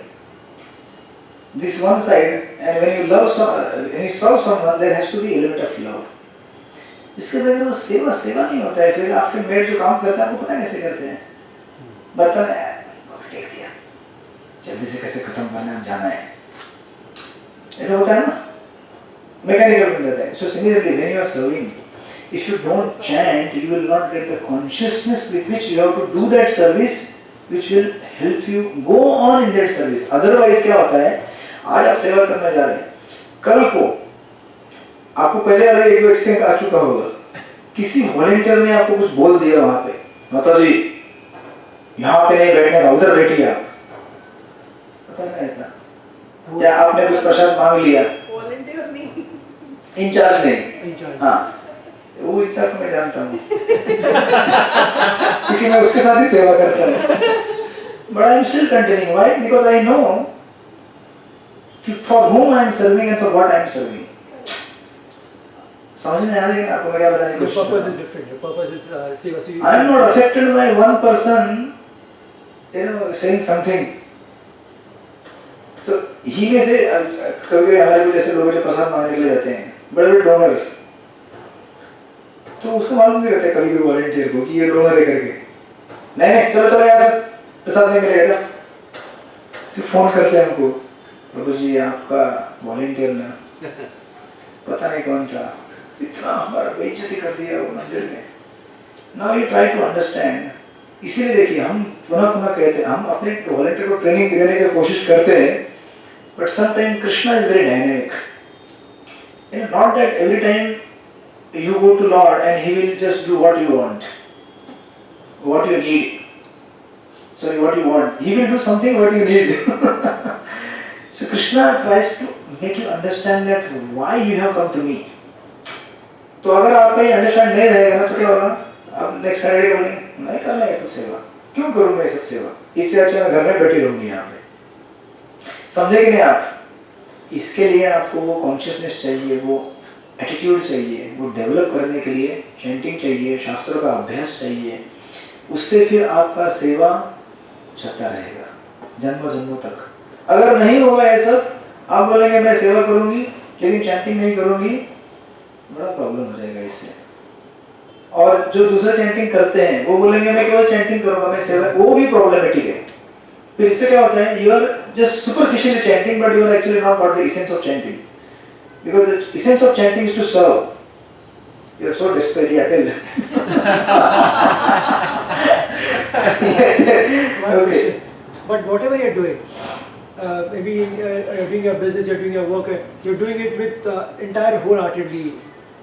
Speaker 1: This one side, and when you love when you serve someone, there has to be element of love. इसके बगैर वो सेवा सेवा नहीं होता है। फिर आपके मेड जो काम करता है आपको पता है कैसे करते हैं? बर्तन टेक दिया, जल्दी से कैसे खत्म करना है, जाना है, ऐसा होता है ना, मैकेनिकल बन जाता है। So similarly, when you are serving, if you don't chant, you will not get the consciousness with which you have to do that service, which will help you go on in that service. Otherwise क्या होता है? आज आप सेवा करने जा रहे हैं, कल को आपको पहले वाले एक दो एक्सपीरियंस आ चुका होगा, किसी वॉलंटियर ने आपको कुछ बोल दिया वहां पे, माता जी यहाँ पे नहीं बैठने का, उधर बैठिए आप, पता है ना ऐसा? या आपने कुछ प्रसाद मांग लिया,
Speaker 3: वॉलंटियर नहीं,
Speaker 1: इंचार्ज नहीं, हाँ वो इंचार्ज मैं जानता हूँ क्योंकि मैं उसके साथ ही सेवा करता हूँ। But I am still continuing. Why? Because I know for whom I am serving and for what I am serving. समझ में आ रही है आपको मैं क्या बताने की कोशिश कर रहा हूँ?
Speaker 2: Your purpose is different. Your purpose is seva. So
Speaker 1: I am not affected by one person, you know, saying something. So he may say, कभी हमारे को जैसे लोग जो प्रसाद मांगने के लिए जाते हैं, बड़े-बड़े डोनर, तो उसको मालूम नहीं रहता कभी भी वॉलंटियर को कि ये डोनर है करके। नहीं चलो चलो यहाँ से प्रसाद नहीं मिलेगा, तो फोन करते हैं हमको, प्रभु जी आपका वॉलंटियर ना पता नहीं कौन था, इतना हमारा बेइज्जती कर दिया वो मंदिर में। Now you try to understand. इसीलिए देखिए हम पुनः पुनः कहते हैं, हम अपने वॉलंटियर को ट्रेनिंग देने की कोशिश करते हैं, but sometimes Krishna is very dynamic. You know, not that every time you go to Lord and He will just do what you want, what you need. Sorry, what you want. He will do something what you need. So Krishna tries to make you understand that why you have come to me. तो अगर आपका ये understand नहीं रहेगा ना तो क्या होगा? आप नेक्स्ट सैटरडे बोलेंगे नहीं करना ये सब सेवा, क्यों करूँ मैं ये सब सेवा, इससे अच्छा मैं घर में बैठी रहूँगी यहाँ पे। समझे कि नहीं आप? इसके लिए आपको वो कॉन्शियसनेस चाहिए, वो एटीट्यूड चाहिए, वो डेवलप करने के लिए चैंटिंग चाहिए, शास्त्रों का अभ्यास चाहिए, उससे फिर आपका सेवा चलता रहेगा जन्मों जन्मों तक। अगर नहीं होगा ये सब, आप बोलेंगे मैं सेवा करूँगी लेकिन चैंटिंग नहीं करूँगी, बड़ा प्रॉब्लम हो जाएगा इससे। और जो दूसरे चैंटिंग करते हैं वो बोलेंगे मैं केवल चैंटिंग करूँगा, मैं सेवा, वो भी प्रॉब्लमेटिक है। फिर इससे क्या होता है? You are just superficially chanting but you are actually not got the essence of chanting, because the essence of chanting is to serve. You are so desperate, या tell. Okay.
Speaker 2: But whatever you're doing, maybe you're doing your business, you're doing your work, you're doing it with entire wholeheartedly.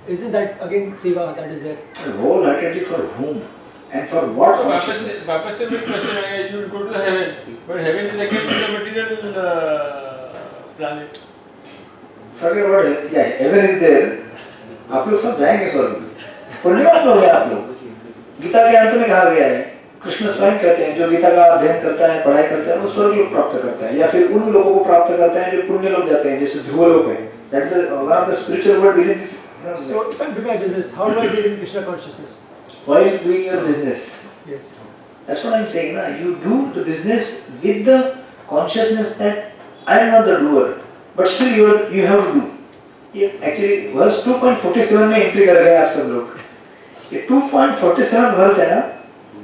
Speaker 2: Isn't that again seva that is there?
Speaker 1: Wholeheartedly for whom and for what
Speaker 4: वापस
Speaker 1: consciousness?
Speaker 4: से भी question आएगा, you will go to the heaven, but heaven is again the material planet.
Speaker 1: Forget about it. Yeah, heaven is there. आप लोग सब जाएंगे स्वर्ग में। पुण्यवान लोग हैं आप लोग। गीता के अंत में कहा गया है, कृष्ण स्वयं कहते हैं जो गीता का अध्ययन करता है, पढ़ाई करता है, वो स्वर्ग लोग प्राप्त करता है, या फिर उन लोगों को प्राप्त करता है जो पुण्य लोग जाते हैं, जैसे ध्रुव लोग हैं। That is one of the spiritual world within this.
Speaker 2: So if I do my business, how do I get in Krishna consciousness?
Speaker 1: While doing your business,
Speaker 2: Yes.
Speaker 1: that's what I'm saying. Na, you do the business with the consciousness that I am not the doer, but still you have to do. ये actually verse 2.47 में entry कर गए आप सब लोग। ये 2.47 verse है ना,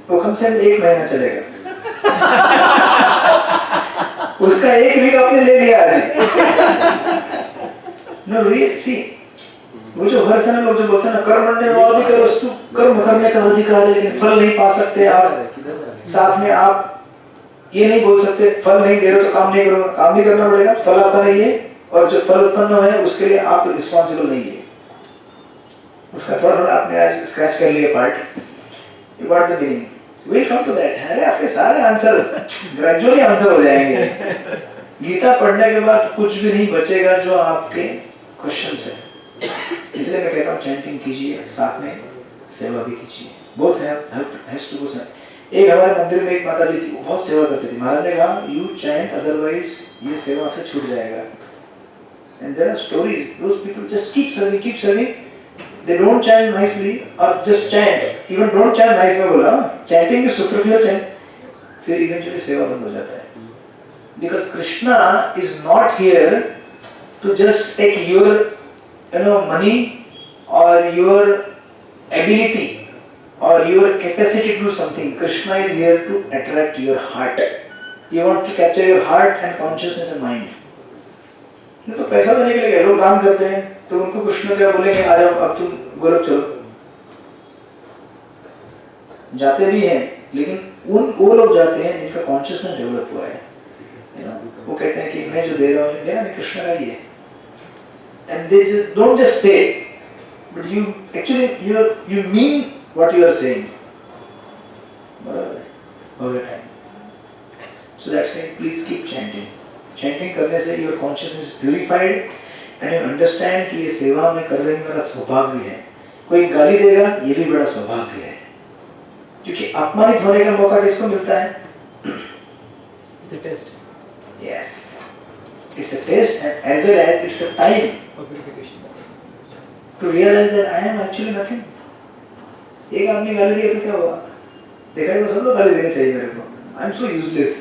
Speaker 1: वो कम से कम 1 महीना चलेगा। उसका 1 वीक आपने ले लिया आज। No, really, see, वो जो वर्स है ना, लोग जो बोलते हैं ना, कर्मण्येवाधिकारस्तु, कर्म करने का अधिकार है, लेकिन फल नहीं पा सकते आप। साथ में आप ये नहीं बोल सकते फल नहीं दे रहे तो काम नहीं करो, काम नहीं करना पड़ेगा, फल आपका नहीं है, और जो फल उत्पन्न है उसके लिए आप रिस्पॉन्सिबल नहीं है। उसका थोड़ा थोड़ा आपने आज स्क्रैच कर लिया part. You got the meaning, will come to that. अरे आपके सारे आंसर ग्रेजुअली आंसर हो जाएंगे। गीता पढ़ने के बाद कुछ भी नहीं बचेगा जो आपके क्वेश्चंस है। इसलिए मैं कहता हूँ चैंटिंग कीजिए, साथ में सेवा भी कीजिए, बोथ हैज टू गो साथ। एक हमारे मंदिर में एक माता जी थी, वो बहुत सेवा करती थी। महाराज ने कहा यू चैंट, अदरवाइज ये सेवा से छूट जाएगा। And there are stories, those people just keep serving, they don't chant nicely or just chant, even don't chant nice में बोला, chanting is superficial chant, फिर eventually सेवा बंद हो जाता है। Because Krishna is not here to just take your money or your ability or your capacity to do something. Krishna is here to attract your heart. He wants to capture your heart and consciousness and mind. नहीं तो पैसा देने के लिए लोग दान करते हैं, तो उनको कृष्ण क्या बोलेंगे, आ जाओ अब तुम गोरख चलो। जाते भी हैं, लेकिन वो लोग जाते हैं जिनका कॉन्शियसनेस डेवलप हुआ है। वो कहते हैं कि मैं जो दे रहा हूँ मेरा नहीं, कृष्ण का ही है। And they just don't just say, but you actually you mean what you are saying. Over time. So that's why please keep chanting. Chanting करने से your consciousness is purified and you understand कि ये सेवा में कर रही मेरा सौभाग्य है। कोई गाली देगा ये भी बड़ा सौभाग्य है, क्योंकि अपमानित होने का मौका किसको मिलता है?
Speaker 2: It's a test
Speaker 1: Yes, it's a test and as well as it's a time
Speaker 2: for purification.
Speaker 1: to realize that I am actually nothing. एक आदमी गाली दिया तो क्या हुआ? देखा तो सब लोग गाली देने चाहिए मेरे को। I am so useless.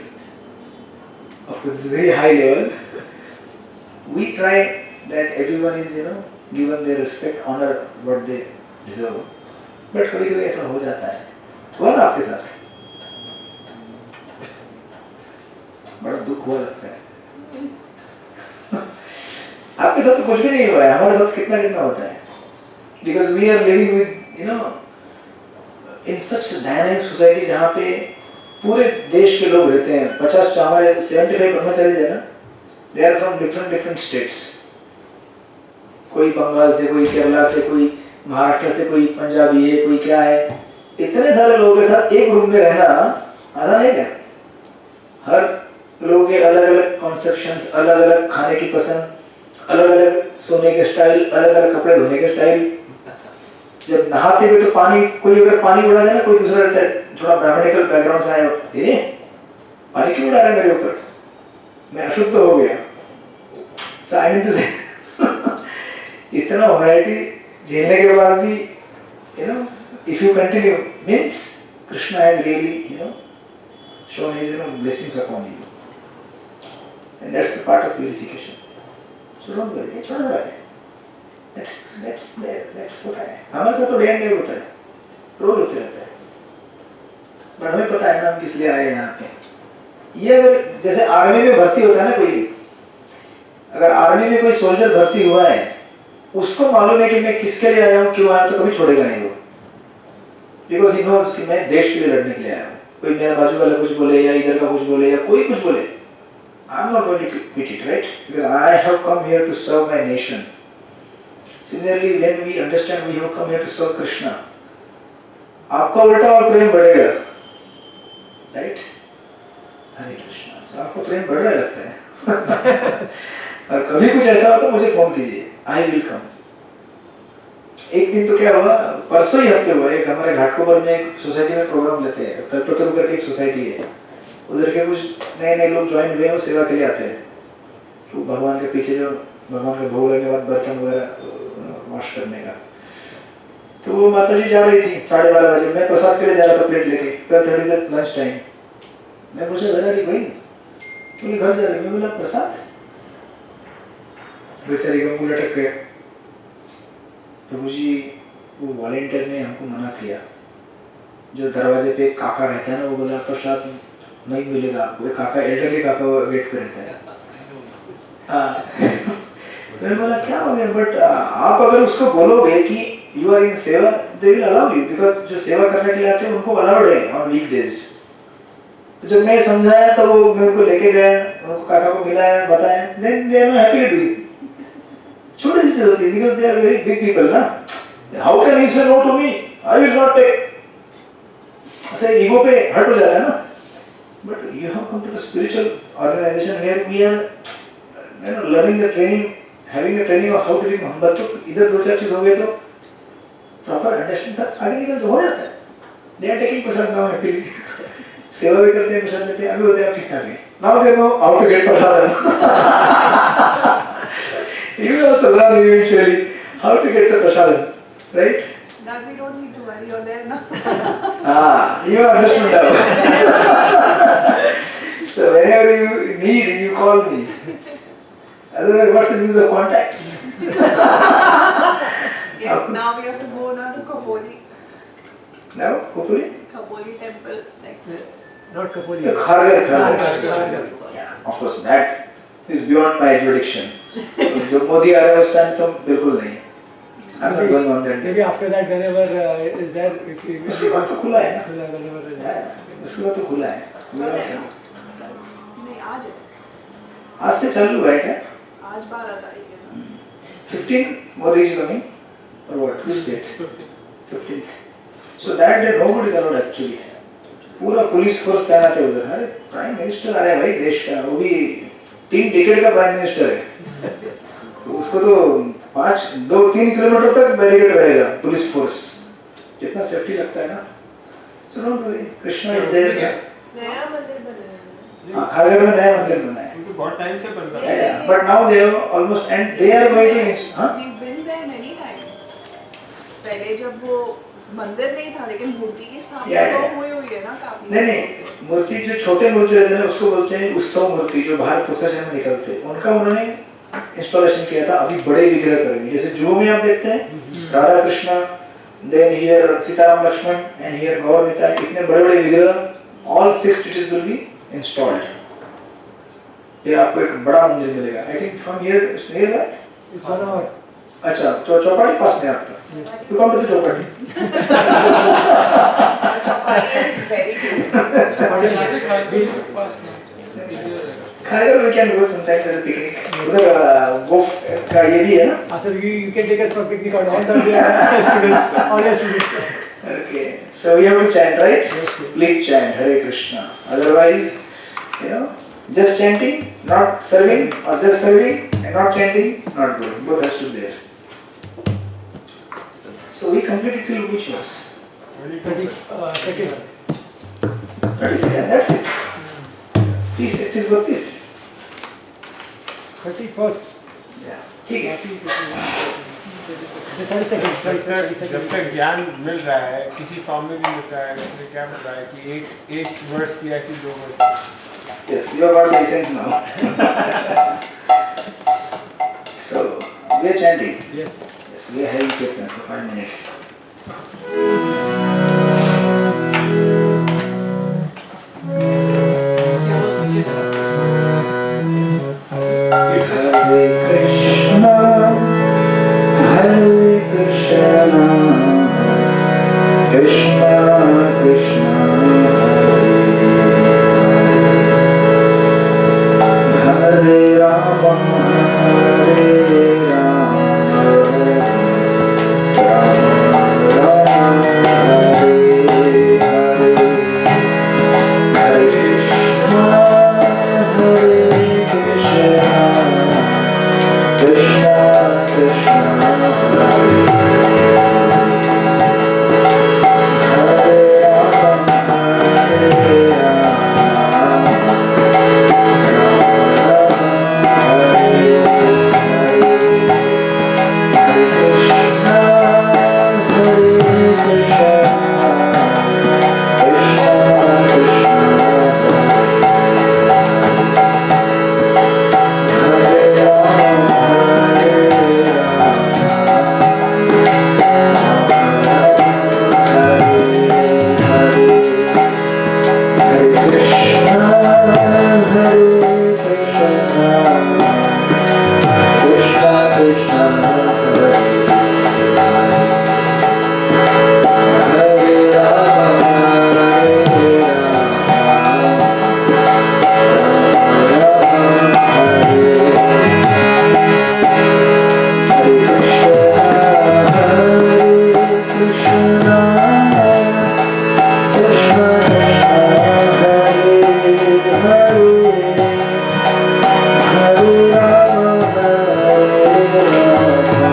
Speaker 1: Of course, it's very high level. We try that everyone is, given their respect, honor what they deserve. But कभी-कभी ऐसा हो जाता है। हुआ ना आपके साथ? बड़ा दुख हुआ लगता है। आपके साथ तो कुछ भी नहीं हुआ है, हमारे साथ कितना होता है। Because we are living with, in such a dynamic society जहाँ पे पूरे देश के लोग रहते हैं। 50 हमारे 75 कर्मचारी है ना, they are from different states. कोई बंगाल से, कोई केरला से, कोई महाराष्ट्र से, कोई पंजाबी है, कोई क्या है। इतने सारे लोगों के साथ एक रूम में रहना आसान है क्या? हर लोगों के अलग अलग कॉन्सेप्शंस, अलग अलग खाने की पसंद, अलग अलग सोने के स्टाइल, अलग अलग कपड़े धोने के स्टाइल। जब नहाते हुए तो पानी, कोई अगर पानी उड़ा दे ना, कोई दूसरा रहता है थोड़ा ब्राह्मणिकल बैकग्राउंड से आया, पानी क्यों उड़ा रहा है मेरे ऊपर, मैं अशुद्ध हो गया। सो आई मीन टू से इतना वैरायटी झेलने के बाद भी if you continue, means Krishna has really shown his blessings upon you, and that's the part of purification. So don't worry, it's not bad. That's what है। हमारे साथ तो डे एंड डे होता है, रोज होते रहता है, पर हमें पता है ना हम किस लिए आए यहाँ पे। ये अगर जैसे आर्मी में भर्ती होता है ना कोई, अगर आर्मी में कोई सोल्जर भर्ती हुआ है, उसको मालूम है कि मैं किसके लिए आया हूँ, क्यों आया, तो कभी छोड़ेगा नहीं वो। बिकॉज ही नोज कि मैं देश के लिए लड़ने के लिए आया हूँ। कोई मेरा बाजू वाला कुछ बोले या इधर का कुछ बोले या कोई कुछ बोले, I am not going to quit it, right? Because I have come here to serve my nation. Similarly, when we understand we have come here to serve Krishna, आपका उल्टा और प्रेम बढ़ेगा, right? हरे कृष्णा, so आपको प्रेम बढ़ रहा लगता है। और कभी कुछ ऐसा हो तो मुझे फोन कीजिए, I will come। एक दिन तो क्या हुआ, परसों ही हफ्ते हुआ, एक हमारे घाटकोपर में एक सोसाइटी में प्रोग्राम लेते हैं, कल्पतरु करके एक सोसाइटी है, उधर के कुछ नए नए लोग ज्वाइन हुए हैं, वो सेवा के लिए आते हैं। तो भगवान के पीछे जो भगवान के भोग लगने के बाद बर्तन वगैरह वॉश करने का, तो वो माता जी जा रही थी 12:30 बजे, मैं प्रसाद के लिए जा रहा था प्लेट लेके, 12:30 लंच टाइम। मैं पूछा घर आ रही भाई, बोले घर जा रही, मैं बोला प्रसाद, बेचारी का मुंह लटक गया। प्रभु जी वो वॉलेंटियर ने हमको मना किया, जो दरवाजे पे काका रहता है ना, वो बोला प्रसाद नहीं मिलेगा आपको, काका एल्डरली काका वेट पे रहता है। हाँ तो मैं बोला क्या हो गया, बट आप अगर उसको बोलोगे कि यू आर इन सेवा, they will allow you, because जो सेवा करने के लिए आते हैं उनको अलाउड है ऑन वीकडेज। तो जब मैं समझाया तो वो मेरे को लेके गया, उनको काका को मिलाया, बताया, then they are happy to do. छोटी सी चीज होती है, because they are very big people ना, how can you say no to me, I will not take, ऐसे ईगो पे हट हो जाता है ना। But you have come to the spiritual organisation where we are learning the training, having the training of how to be Mohammad. तो इधर दो चार चीज हो गए तो प्रॉपर अंडरस्टैंडिंग साथ आगे निकल तो हो जाता है। They are taking prasad now happily, सेवा भी करते हैं, प्रसाद लेते हैं, अभी होते हैं ठीक ठाक है। Now they know how to get prasad. You will also learn eventually how to get the prasadam, right?
Speaker 3: That we don't need to worry, you're there now.
Speaker 1: You understood now. So whenever you need, you call me. Otherwise, what's the use of contacts?
Speaker 3: Yes, now we have to go now to Kapoli.
Speaker 1: Now, Kopuri?
Speaker 3: Kapoli temple next.
Speaker 2: Not Kapoli.
Speaker 1: The Khargar.
Speaker 2: Khargar.
Speaker 1: Yeah, of course, that is beyond my jurisdiction. जो मोदी आ रहा है उस time तो बिल्कुल नहीं। I'm not going on that.
Speaker 2: Maybe after that, whenever is there, if
Speaker 1: उसके बाद तो खुला है ना?
Speaker 2: whenever is
Speaker 1: Yeah, उसके बाद तो खुला है।
Speaker 3: नहीं आज है,
Speaker 1: आज से चालू हुआ है क्या?
Speaker 3: आज 12 तारीख है ना।
Speaker 1: 15 Modi is coming or what? Which date?
Speaker 4: 15th.
Speaker 1: 15th. So that day nobody is allowed actually. पूरा पुलिस फोर्स तैनात है उधर। अरे प्राइम मिनिस्टर आ रहा है भाई देश का, वो भी 3 डिकेड का प्राइम मिनिस्टर है। तो उसको तो 2-3 किलोमीटर तक बैरिकेड रहेगा पुलिस फोर्स, कितना सेफ्टी लगता है ना। So don't worry, Krishna is there.
Speaker 5: नया मंदिर बना है।
Speaker 1: हां, खारगर में नया मंदिर बना है,
Speaker 7: उनको बहुत टाइम से बन रहा है।
Speaker 1: But now they have almost and they are going to हां
Speaker 3: We've been there many times. पहले जब वो मंदिर नहीं था, लेकिन मूर्ति की स्थापना
Speaker 1: Yeah, yeah.
Speaker 3: तो हुई है ना काफी
Speaker 1: नहीं
Speaker 3: सालों से।
Speaker 1: नहीं, मूर्ति जो छोटे मूर्ति रहते हैं उसको बोलते हैं उत्सव मूर्ति, जो बाहर प्रोसेशन में निकलते हैं, उनका उन्होंने इंस्टॉलेशन किया था। अभी बड़े विग्रह करेंगे, जैसे जू में आप देखते हैं Radha Krishna, then here Sitaram Lakshman and here Gaur Nitai, इतने बड़े बड़े विग्रह, all 6 stages will be installed. ये आपको एक बड़ा मंदिर मिलेगा। I think from here it's nearby,
Speaker 2: It's 1 hour.
Speaker 1: अच्छा तो चौपाटी पास में आपका,
Speaker 2: Yes.
Speaker 1: You come to the Chowpatty.
Speaker 3: Chapati is very good.
Speaker 4: यहाँ से खारगर पास ना, easier रहेगा।
Speaker 1: Kharghar we can go sometimes as a picnic. उधर गोफ का ये भी है ना।
Speaker 2: So you can take us for picnic on all the students, all your students.
Speaker 1: Okay, so we have to chant, right?
Speaker 2: Yes, yes.
Speaker 1: Please chant Hare Krishna. Otherwise, just chanting, not serving, or just serving and not chanting, not good. Both has to be there. So we completed till which verse?
Speaker 2: 32nd.
Speaker 1: 32nd, that's it. This, it is what this.
Speaker 2: 31st.
Speaker 1: Yeah. ठीक है.
Speaker 2: The 32nd.
Speaker 8: जब तक ज्ञान मिल रहा है किसी form में भी मिल रहा है, तो क्या मिल रहा है कि एक वर्ष किया कि 2 वर्ष।
Speaker 1: Yes, you have got the essence now. So we are chanting.
Speaker 2: Yes.
Speaker 1: Yes, we are having kirtan for 5 minutes.
Speaker 7: इसके आवाज पीछे चला।
Speaker 1: Hare Krishna, Hare Krishna, Krishna Krishna, Hare Rama, Hare Rama, Hare Rama, Rama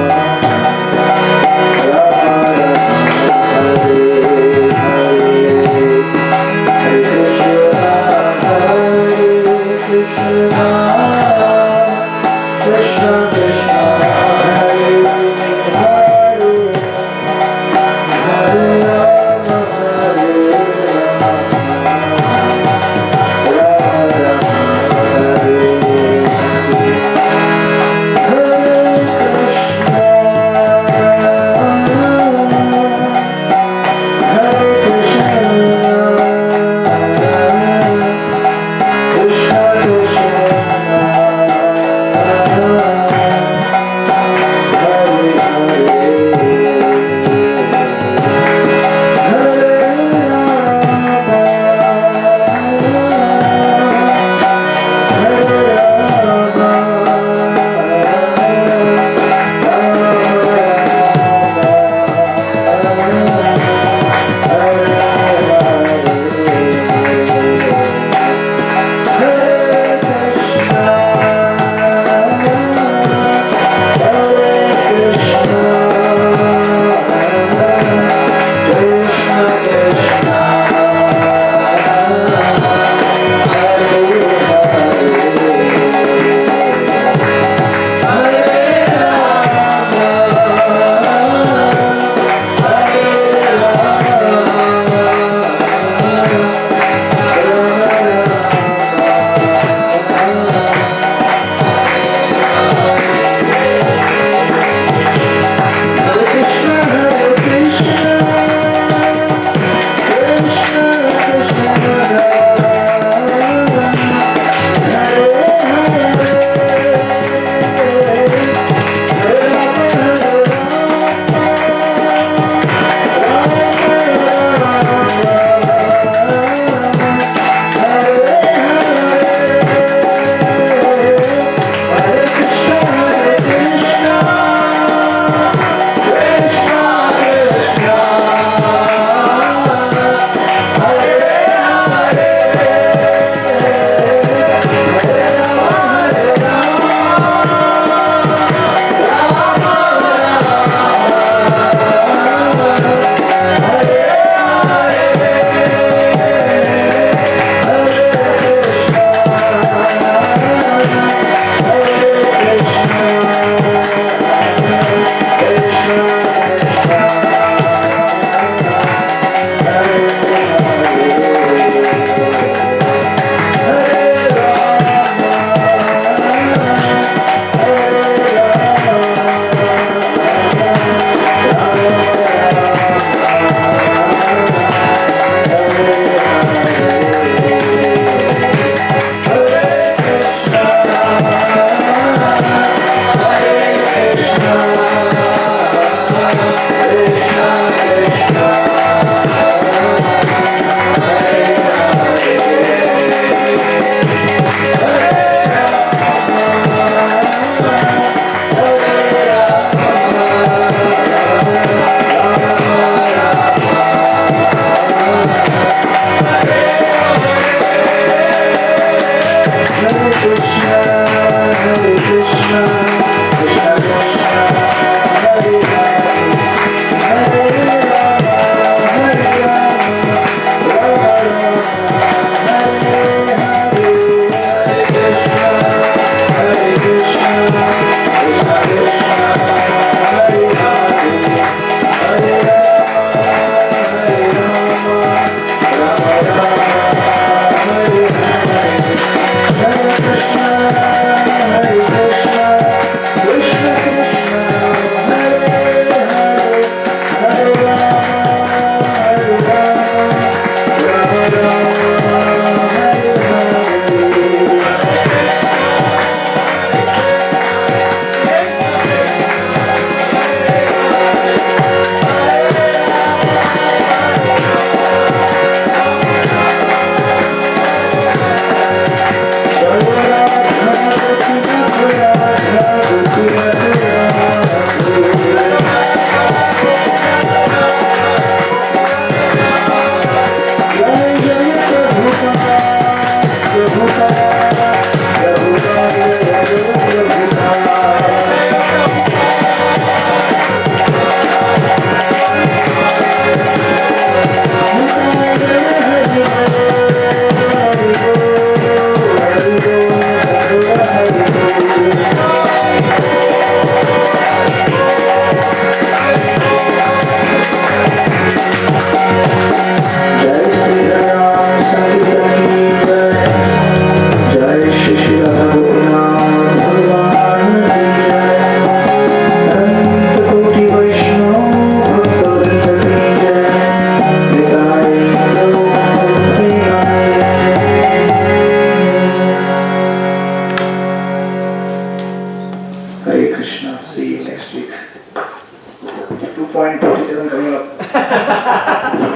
Speaker 1: Hare Krishna. See you next week. 2.27 coming up.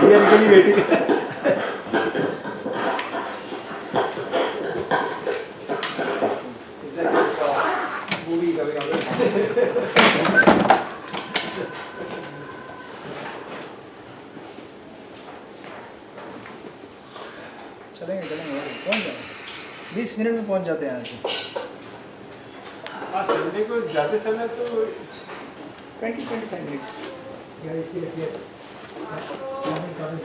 Speaker 2: We are really waiting. It's like a movie coming out.
Speaker 1: चलेंगे चलेंगे पहुँच जाएंगे 20 minute में पहुँच जाते हैं यहाँ से
Speaker 8: हाँ संडे को जाते समय तो
Speaker 1: 20-25 minutes
Speaker 2: Yes, yes, yes. Coming, coming.